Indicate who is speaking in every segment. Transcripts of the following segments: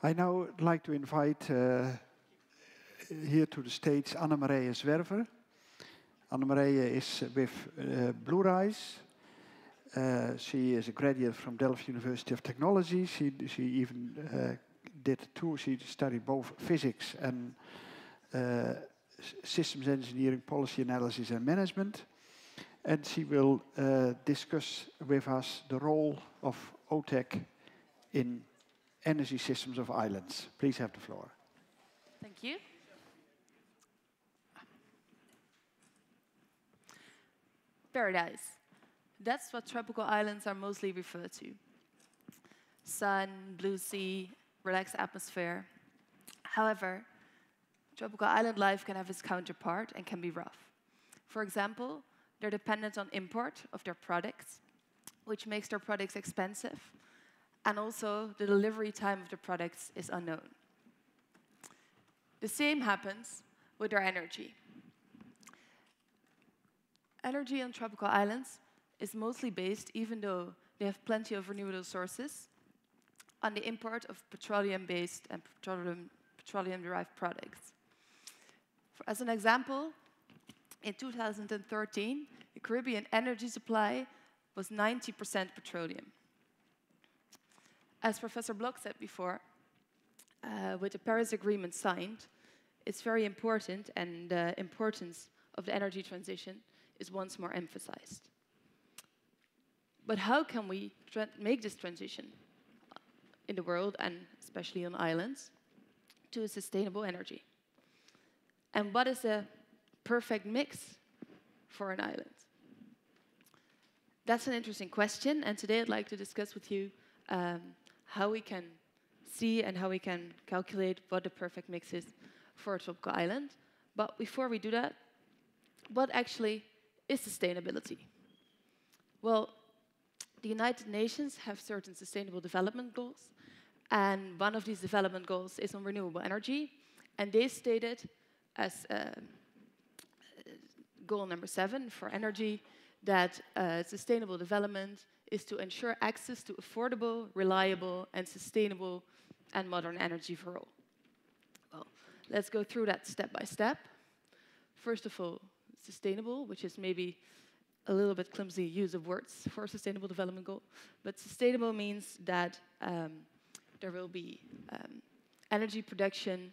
Speaker 1: I now would like to invite here to the stage Anne-Marije Zwerver. Anne-Marije is with Bluerise. She is a graduate from Delft University of Technology. She even she studied both physics and systems engineering, policy analysis and management. And she will discuss with us the role of OTEC in energy systems of islands. Please have the floor.
Speaker 2: Thank you. Paradise. That's what tropical islands are mostly referred to. Sun, blue sea, relaxed atmosphere. However, tropical island life can have its counterpart and can be rough. For example, they're dependent on import of their products, which makes their products expensive, and also the delivery time of the products is unknown. The same happens with their energy. Energy on tropical islands is mostly based, even though they have plenty of renewable sources, on the import of petroleum-based and petroleum-derived products. As an example, in 2013, the Caribbean energy supply was 90% petroleum. As Professor Blok said before, with the Paris Agreement signed, it's very important, and the importance of the energy transition is once more emphasized. But how can we make this transition in the world, and especially on islands, to a sustainable energy? And what is a perfect mix for an island? That's an interesting question, and today I'd like to discuss with you how we can see and how we can calculate what the perfect mix is for a tropical island. But before we do that, what actually is sustainability? Well, the United Nations have certain sustainable development goals, and one of these development goals is on renewable energy, and they stated as goal number 7 for energy that sustainable development is to ensure access to affordable, reliable, and sustainable and modern energy for all. Well, let's go through that step by step. First of all, sustainable, which is maybe a little bit clumsy use of words for a sustainable development goal, but sustainable means that there will be energy production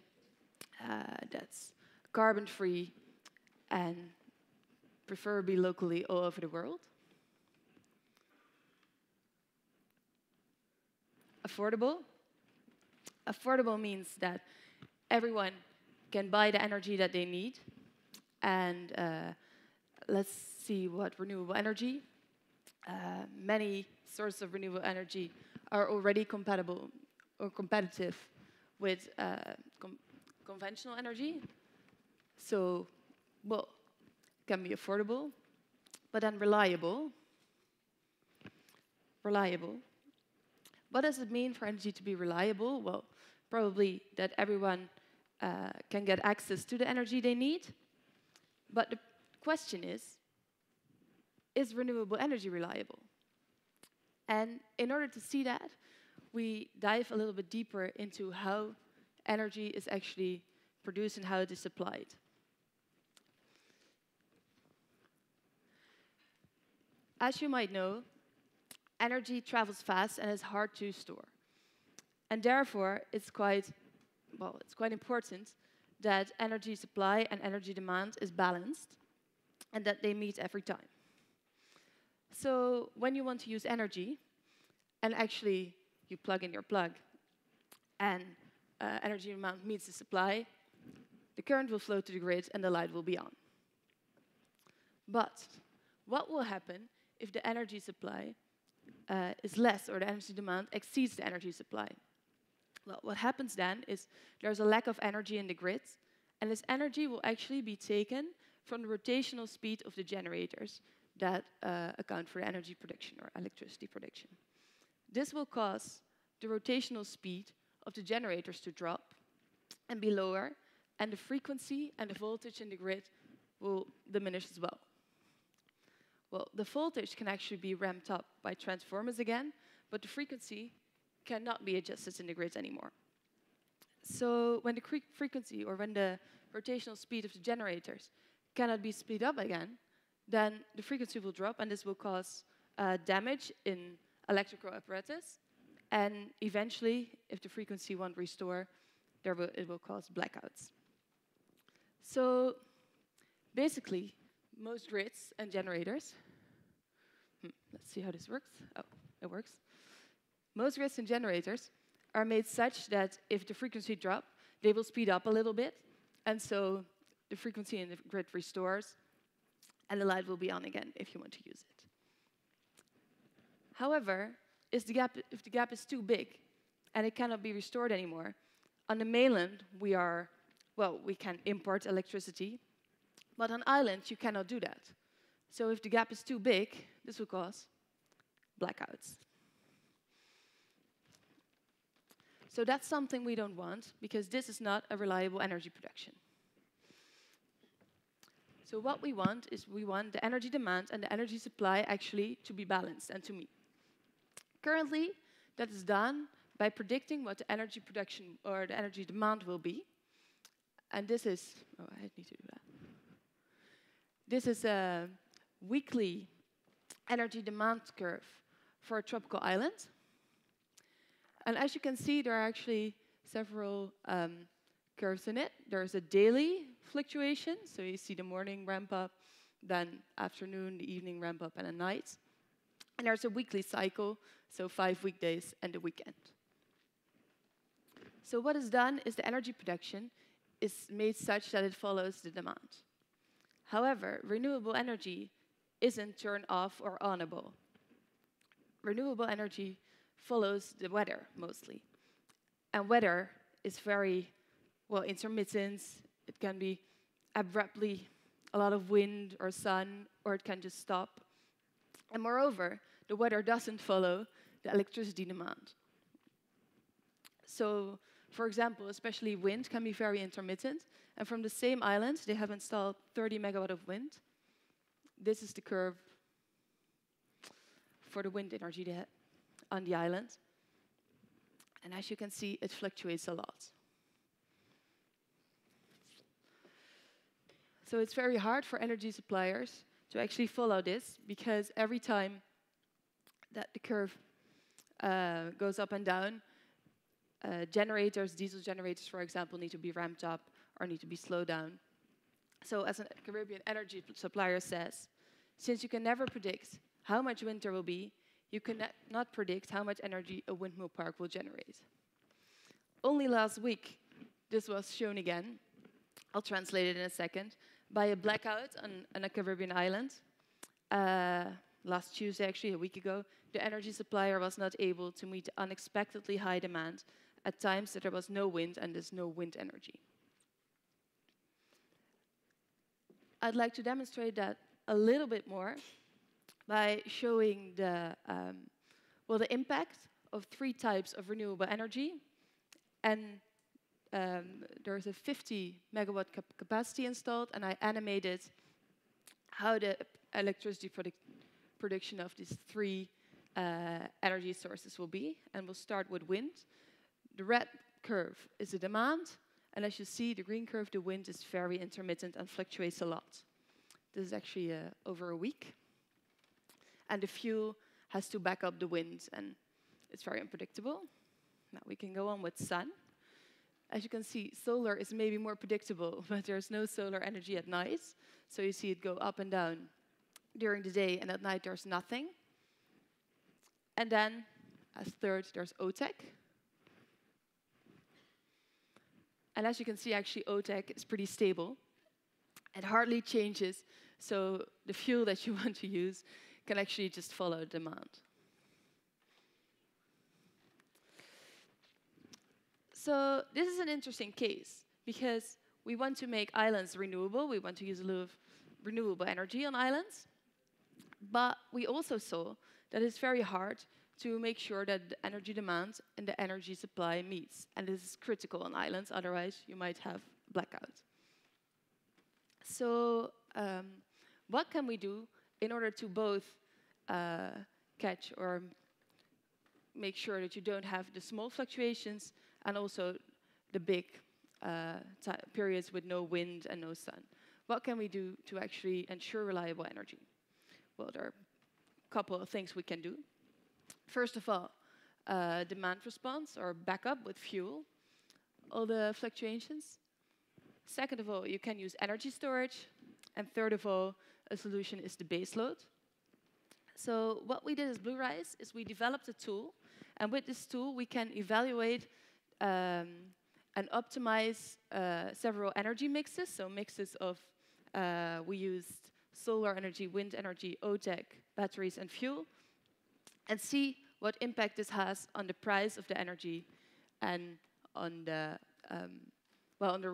Speaker 2: that's carbon-free and preferably locally all over the world. Affordable. Affordable means that everyone can buy the energy that they need. And let's see what renewable energy. Many sources of renewable energy are already compatible or competitive with conventional energy. So, well, can be affordable, but then reliable. Reliable. What does it mean for energy to be reliable? Well, probably that everyone can get access to the energy they need. But the question is renewable energy reliable? And in order to see that, we dive a little bit deeper into how energy is actually produced and how it is supplied. As you might know, energy travels fast and is hard to store. And therefore, it's quite important that energy supply and energy demand is balanced and that they meet every time. So when you want to use energy, and actually you plug in your plug, and energy demand meets the supply, the current will flow to the grid and the light will be on. But what will happen if the energy supply is less, or the energy demand exceeds the energy supply? Well, what happens then is there's a lack of energy in the grid, and this energy will actually be taken from the rotational speed of the generators that account for the energy production or electricity production. This will cause the rotational speed of the generators to drop and be lower, and the frequency and the voltage in the grid will diminish as well. Well, the voltage can actually be ramped up by transformers again, but the frequency cannot be adjusted in the grid anymore. So when the frequency or when the rotational speed of the generators cannot be speed up again, then the frequency will drop, and this will cause damage in electrical apparatus. And eventually, if the frequency won't restore, it will cause blackouts. So basically, most grids and generators, let's see how this works. Oh, it works. Most grids and generators are made such that if the frequency drops, they will speed up a little bit, and so the frequency in the grid restores, and the light will be on again if you want to use it. However, if the gap is too big and it cannot be restored anymore, on the mainland we can import electricity, but on islands you cannot do that. So if the gap is too big, this will cause blackouts. So that's something we don't want, because this is not a reliable energy production. So what we want is the energy demand and the energy supply actually to be balanced and to meet. Currently, that is done by predicting what the energy production or the energy demand will be. And this is, oh, I need to do that. This is a weekly energy demand curve for a tropical island. And as you can see, there are actually several curves in it. There's a daily fluctuation, so you see the morning ramp up, then afternoon, the evening ramp up, and a night. And there's a weekly cycle, so 5 weekdays and a weekend. So what is done is the energy production is made such that it follows the demand. However, renewable energy isn't turned off or onable. Renewable energy follows the weather mostly. And weather is very, intermittent. It can be abruptly a lot of wind or sun, or it can just stop. And moreover, the weather doesn't follow the electricity demand. So, for example, especially wind can be very intermittent. And from the same island, they have installed 30 megawatt of wind. This is the curve for the wind energy they had on the island. And as you can see, it fluctuates a lot. So it's very hard for energy suppliers to actually follow this, because every time that the curve goes up and down, generators, diesel generators, for example, need to be ramped up or need to be slowed down. So as a Caribbean energy supplier says, since you can never predict how much wind there will be, you cannot predict how much energy a windmill park will generate. Only last week, this was shown again, I'll translate it in a second, by a blackout on a Caribbean island. Last Tuesday, actually, a week ago, the energy supplier was not able to meet the unexpectedly high demand at times that there was no wind and there's no wind energy. I'd like to demonstrate that a little bit more by showing the impact of 3 types of renewable energy. And there's a 50 megawatt capacity installed, and I animated how the electricity production of these 3 energy sources will be. And we'll start with wind. The red curve is the demand, and as you see, the green curve, the wind is very intermittent and fluctuates a lot. This is actually over a week. And the fuel has to back up the wind, and it's very unpredictable. Now we can go on with sun. As you can see, solar is maybe more predictable, but there's no solar energy at night. So you see it go up and down during the day, and at night there's nothing. And then, as third, there's OTEC. And as you can see, actually, OTEC is pretty stable. It hardly changes, so the fuel that you want to use can actually just follow demand. So this is an interesting case, because we want to make islands renewable. We want to use a lot of renewable energy on islands. But we also saw that it's very hard to make sure that the energy demand and the energy supply meets. And this is critical on islands, otherwise you might have blackout. So what can we do in order to both catch or make sure that you don't have the small fluctuations and also the big periods with no wind and no sun. What can we do to actually ensure reliable energy? Well, there are a couple of things we can do. First of all, demand response or backup with fuel, all the fluctuations. Second of all, you can use energy storage. And third of all, a solution is the base load. So what we did as Bluerise is we developed a tool, and with this tool we can evaluate and optimize several energy mixes. So mixes of, we used solar energy, wind energy, OTEC, batteries and fuel, and see what impact this has on the price of the energy and on the, on the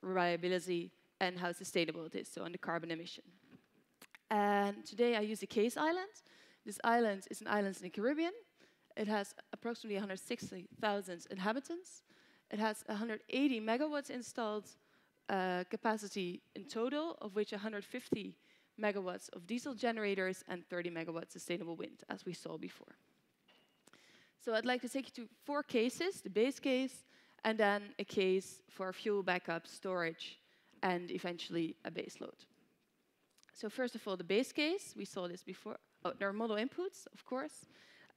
Speaker 2: reliability and how sustainable it is, so on the carbon emission. And today I use a case island. This island is an island in the Caribbean. It has approximately 160,000 inhabitants. It has 180 megawatts installed capacity in total, of which 150 megawatts of diesel generators and 30 megawatts sustainable wind, as we saw before. So I'd like to take you to 4 cases, the base case, and then a case for fuel backup, storage, and eventually a base load. So first of all, the base case, we saw this before. Oh, there are model inputs, of course.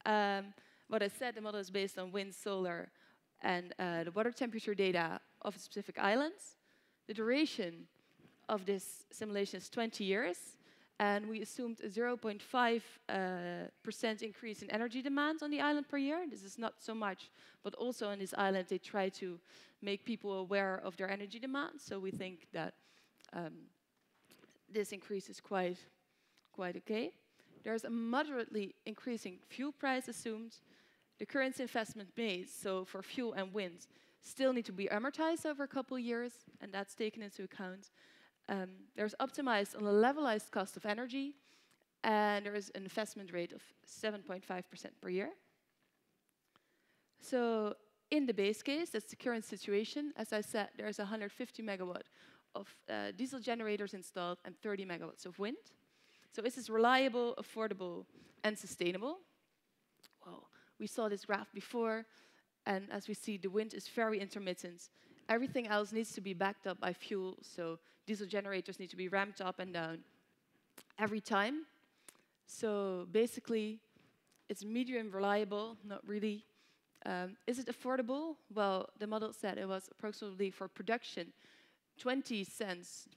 Speaker 2: What I said, the model is based on wind, solar, and the water temperature data of specific islands. The duration of this simulation is 20 years, and we assumed a 0.5% increase in energy demand on the island per year. This is not so much, but also on this island they try to make people aware of their energy demand, so we think that this increase is quite okay. There's a moderately increasing fuel price assumed. The current investment made, so for fuel and wind, still need to be amortized over a couple of years, and that's taken into account. There's optimized on a levelized cost of energy, and there is an investment rate of 7.5% per year. So in the base case, that's the current situation. As I said, there's 150 megawatt of diesel generators installed and 30 megawatts of wind. So is this reliable, affordable, and sustainable? Well, we saw this graph before, and as we see, the wind is very intermittent. Everything else needs to be backed up by fuel, so diesel generators need to be ramped up and down every time. So basically, it's medium reliable, not really. Is it affordable? Well, the model said it was approximately for production 20 cents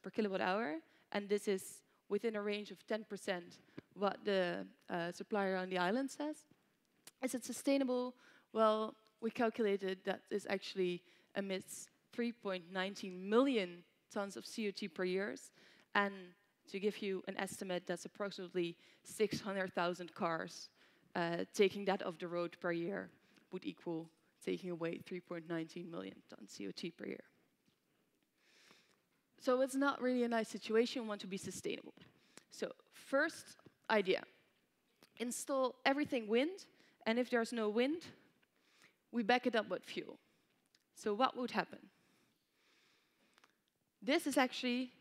Speaker 2: per kilowatt hour, and this is within a range of 10% what the supplier on the island says. Is it sustainable? Well, we calculated that this actually emits 3.19 million tons of CO2 per year, and to give you an estimate, that's approximately 600,000 cars. Taking that off the road per year would equal taking away 3.19 million tons CO2 per year. So it's not really a nice situation. We want to be sustainable. So first idea, install everything wind, and if there's no wind, we back it up with fuel. So what would happen? This is actually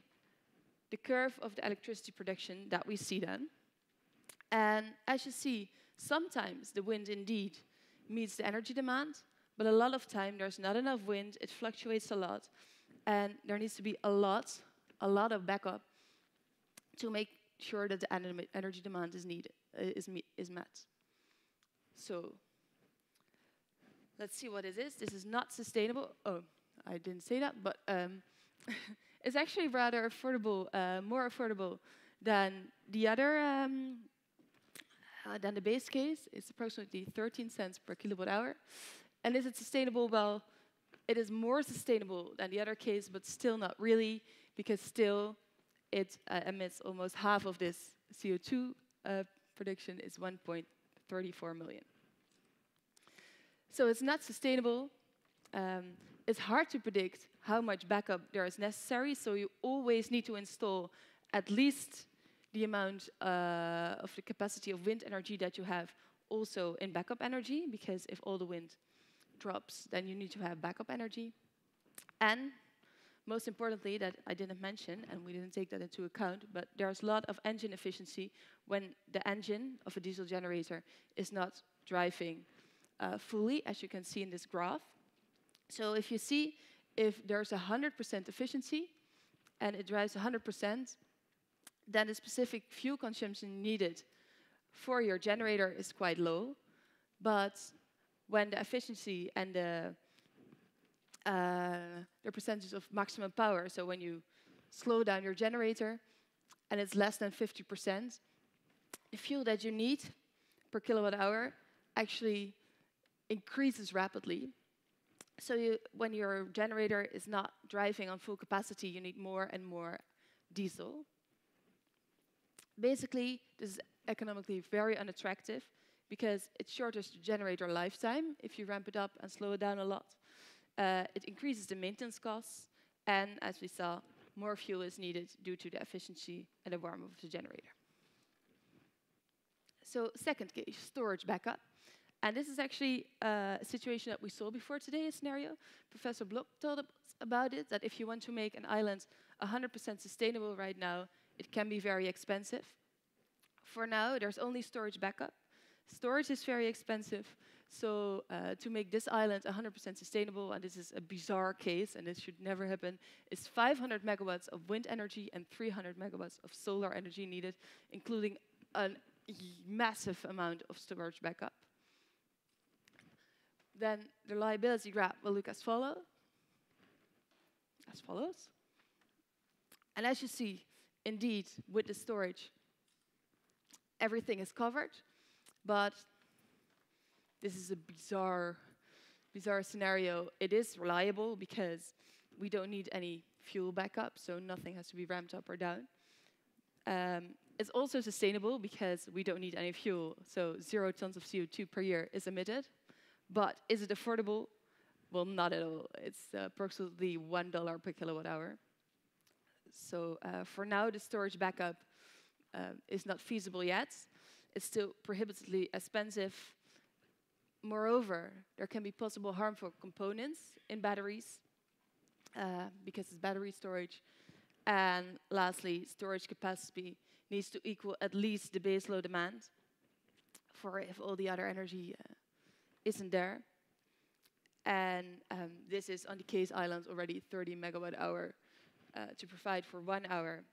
Speaker 2: the curve of the electricity production that we see then. And as you see, sometimes the wind indeed meets the energy demand, but a lot of time there's not enough wind, it fluctuates a lot, and there needs to be a lot of backup to make sure that the energy demand is met. So let's see what it is. This is not sustainable. Oh, I didn't say that, but it's actually rather affordable, more affordable than the other, than the base case. It's approximately 13 cents per kilowatt hour. And is it sustainable? Well, it is more sustainable than the other case, but still not really, because still it emits almost half of this CO2 production is 1.34 million. So it's not sustainable. It's hard to predict how much backup there is necessary, so you always need to install at least the amount of the capacity of wind energy that you have also in backup energy, because if all the wind drops, then you need to have backup energy. And most importantly, that I didn't mention, and we didn't take that into account, but there's a lot of engine efficiency when the engine of a diesel generator is not driving fully, as you can see in this graph. So if you see, if there's 100% efficiency and it drives 100%, then the specific fuel consumption needed for your generator is quite low. But when the efficiency and the percentage of maximum power, so when you slow down your generator and it's less than 50%, the fuel that you need per kilowatt hour actually increases rapidly. So when your generator is not driving on full capacity, you need more and more diesel. Basically, this is economically very unattractive because it shortens the generator lifetime if you ramp it up and slow it down a lot. It increases the maintenance costs, and as we saw, more fuel is needed due to the efficiency and the warmth of the generator. So second case, storage backup. And this is actually a situation that we saw before today, a scenario. Professor Block told us about it, that if you want to make an island 100% sustainable right now, it can be very expensive. For now, there's only storage backup. Storage is very expensive. So to make this island 100% sustainable, and this is a bizarre case, and this should never happen, is 500 megawatts of wind energy and 300 megawatts of solar energy needed, including a massive amount of storage backup. Then the reliability graph will look as follows. And as you see, indeed, with the storage, everything is covered, but this is a bizarre scenario. It is reliable because we don't need any fuel backup, so nothing has to be ramped up or down. It's also sustainable because we don't need any fuel, so 0 tons of CO2 per year is emitted. But is it affordable? Well, not at all. It's approximately $1 per kilowatt hour. So for now, the storage backup is not feasible yet. It's still prohibitively expensive. Moreover, there can be possible harmful components in batteries because it's battery storage. And lastly, storage capacity needs to equal at least the baseload demand for if all the other energy isn't there. And this is on the case islands already 30 megawatt hour to provide for 1 hour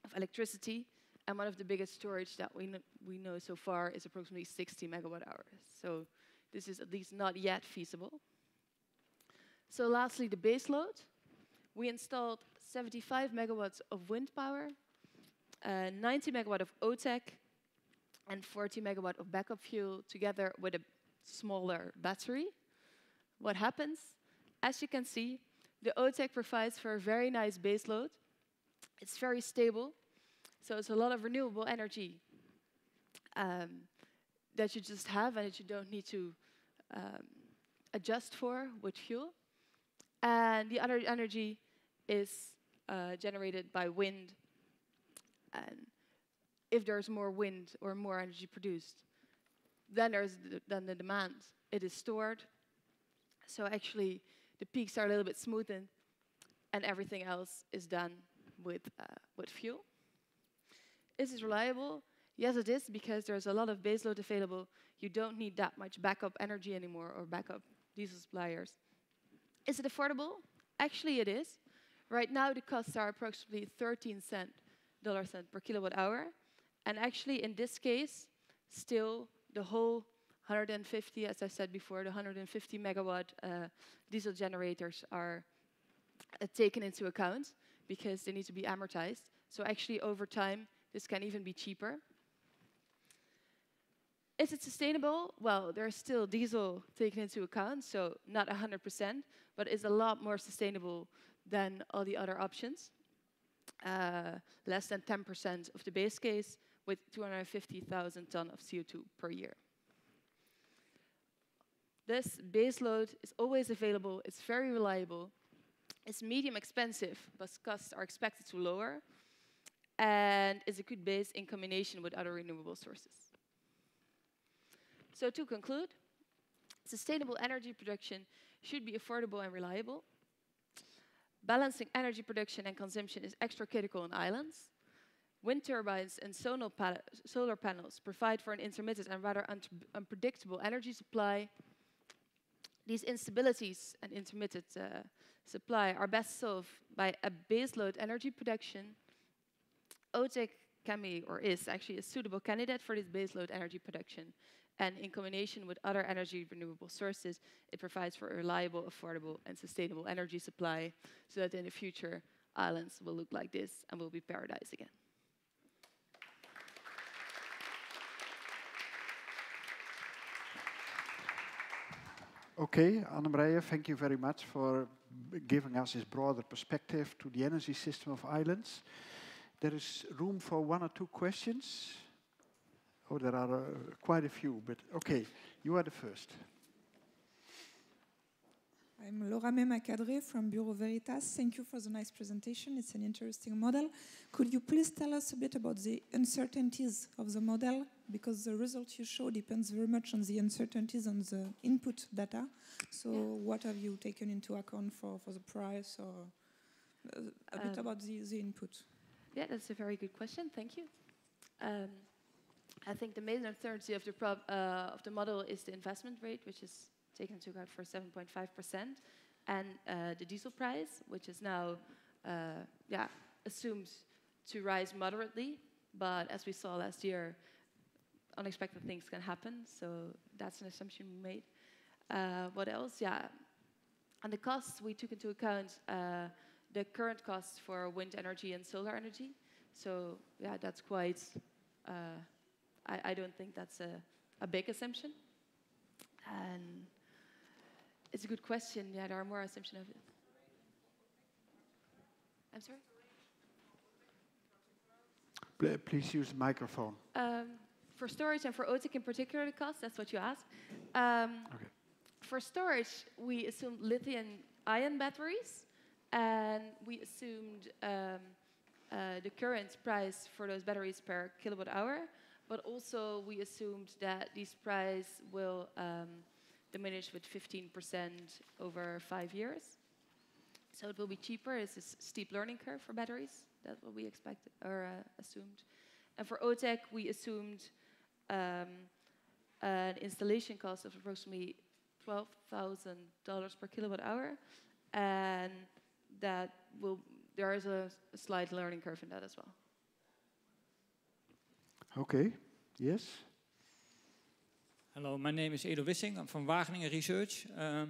Speaker 2: of electricity. And one of the biggest storage that we know so far is approximately 60 megawatt hours. So this is at least not yet feasible. So lastly, the baseload. We installed 75 megawatts of wind power, 90 megawatt of OTEC, and 40 megawatt of backup fuel together with a smaller battery. What happens? As you can see, the OTEC provides for a very nice baseload. It's very stable, so it's a lot of renewable energy that you just have and that you don't need to adjust for with fuel. And the other energy is generated by wind. And if there's more wind or more energy produced, then there's the demand. It is stored. So actually, the peaks are a little bit smoothened, and everything else is done with fuel. Is it reliable? Yes, it is, because there's a lot of baseload available. You don't need that much backup energy anymore or backup diesel suppliers. Is it affordable? Actually, it is. Right now, the costs are approximately $0.13 per kilowatt hour. And actually, in this case, still the whole 150, as I said before, the 150 megawatt diesel generators are taken into account because they need to be amortized. So actually, over time, this can even be cheaper. Is it sustainable? Well, there's still diesel taken into account, so not 100%, but it's a lot more sustainable than all the other options. Less than 10% of the base case with 250,000 tons of CO2 per year. This baseload is always available, it's very reliable, it's medium expensive, but costs are expected to lower, and is a good base in combination with other renewable sources. So to conclude, sustainable energy production should be affordable and reliable. Balancing energy production and consumption is extra critical on islands. Wind turbines and solar panels provide for an intermittent and rather unpredictable energy supply. These instabilities and intermittent supply are best solved by a baseload energy production. OTEC can be, or is actually a suitable candidate for this baseload energy production. And in combination with other energy renewable sources, it provides for a reliable, affordable, and sustainable energy supply so that in the future, islands will look like this and will be paradise again.
Speaker 1: Okay, Anne-Marije, thank you very much for giving us this broader perspective to the energy system of islands. There is room for one or two questions. Oh, there are quite a few, but okay, you are the first.
Speaker 3: I'm Laura Memacadre from Bureau Veritas. Thank you for the nice presentation. It's an interesting model. Could you please tell us a bit about the uncertainties of the model? Because the result you show depends very much on the uncertainties on the input data. So what have you taken into account for the price, or a bit about the input?
Speaker 2: Yeah, that's a very good question. Thank you. I think the main uncertainty of the model is the investment rate, which is taken into account for 7.5%, and the diesel price, which is now assumed to rise moderately. But as we saw last year, unexpected things can happen, so that's an assumption we made. What else? Yeah, on the costs, we took into account the current costs for wind energy and solar energy. So yeah, that's quite. I don't think that's a big assumption. And it's a good question. Yeah, there are more assumptions of it. I'm sorry?
Speaker 1: Please use the microphone.
Speaker 2: For storage and for OTEC in particular, the cost, that's what you asked.
Speaker 1: Okay.
Speaker 2: For storage, we assumed lithium-ion batteries, and we assumed the current price for those batteries per kilowatt hour, but also we assumed that this price will diminish with 15% over 5 years. So it will be cheaper. It's a steep learning curve for batteries. That's what we expected or assumed. And for OTEC, we assumed an installation cost of approximately $12,000 per kilowatt hour, and that there is a slight learning curve in that as well.
Speaker 1: Okay, yes.
Speaker 4: Hello, my name is Edo Wissing. I'm from Wageningen Research. I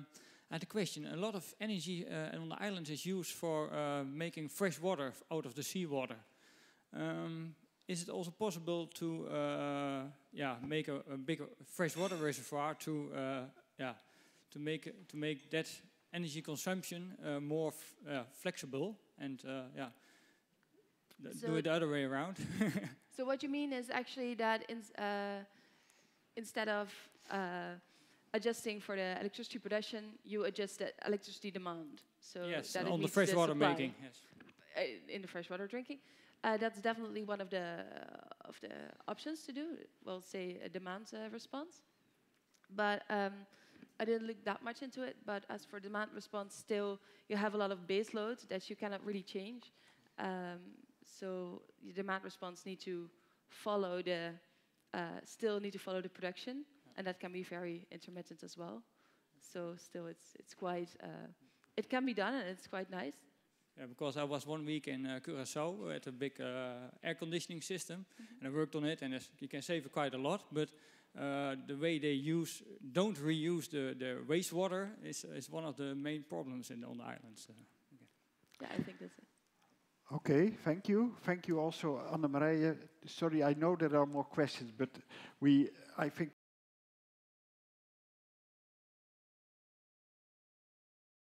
Speaker 4: had a question. A lot of energy on the islands is used for making fresh water out of the seawater. Is it also possible to make a bigger freshwater reservoir to make that energy consumption more flexible and do it the other way around?
Speaker 2: So what you mean is actually that instead of adjusting for the electricity production, you adjust the electricity demand. So
Speaker 4: yes,
Speaker 2: that
Speaker 4: on the freshwater making. Yes.
Speaker 2: In the freshwater drinking. That's definitely one of the options to do. We'll say a demand response. But I didn't look that much into it. But as for demand response, still you have a lot of base load that you cannot really change. So the demand response need to follow the production, and that can be very intermittent as well. So still, it's quite. It can be done, and it's quite nice.
Speaker 4: Yeah, because I was 1 week in Curaçao at a big air conditioning system, and I worked on it, and you can save quite a lot. But the way they don't reuse the wastewater is one of the main problems on the islands. Okay.
Speaker 2: Yeah, I think that's it.
Speaker 1: Okay, thank you. Thank you also, Anne-Marije. Sorry, I know there are more questions, but I think